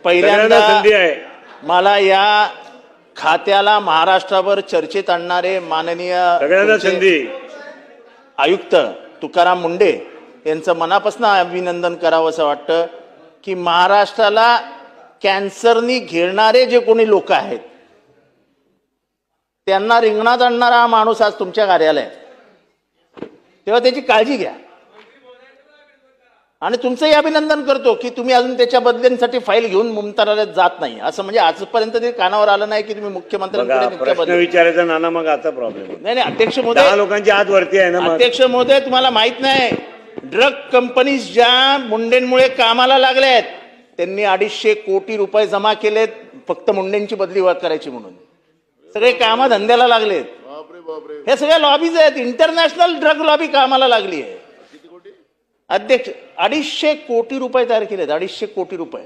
पहिल्यांदा संधी आहे. मला या खात्याला महाराष्ट्रावर चर्चेत आणणारे माननीय सगळ्यांना संधी. आयुक्त तुकाराम मुंडे यांचं मनापासून अभिनंदन करावं असं वाटतं की महाराष्ट्राला कॅन्सरनी घेणारे जे कोणी लोक आहेत त्यांना रिंगणात आणणारा हा माणूस आज तुमच्या कार्यालयात, तेव्हा त्याची काळजी घ्या. आणि तुमचंही अभिनंदन करतो की तुम्ही अजून त्याच्या बदल्यांसाठी फाईल घेऊन मुंबईत जात नाही. असं म्हणजे आजपर्यंत ते कानावर आलं नाही की तुम्ही मुख्यमंत्र्यांकडे प्रश्न विचारायचा नाना, मग आता प्रॉब्लेम. नाही नाही अध्यक्ष 10 महोदय, लोकांची आत वरती आहे ना. अध्यक्ष महोदय तुम्हाला माहित नाही, ड्रग कंपनीज ज्या मुंडेंमुळे कामाला लागल्या आहेत त्यांनी 250 कोटी रुपये जमा केलेत फक्त मुंडेंची बदली करायची म्हणून. सगळे कामधंद्याला लागलेत. हे सगळे लॉबीज आहेत, इंटरनॅशनल ड्रग लॉबी कामाला लागली आहे. अध्यक्ष 250 कोटी रुपये तयार केलेत, 250 कोटी रुपये.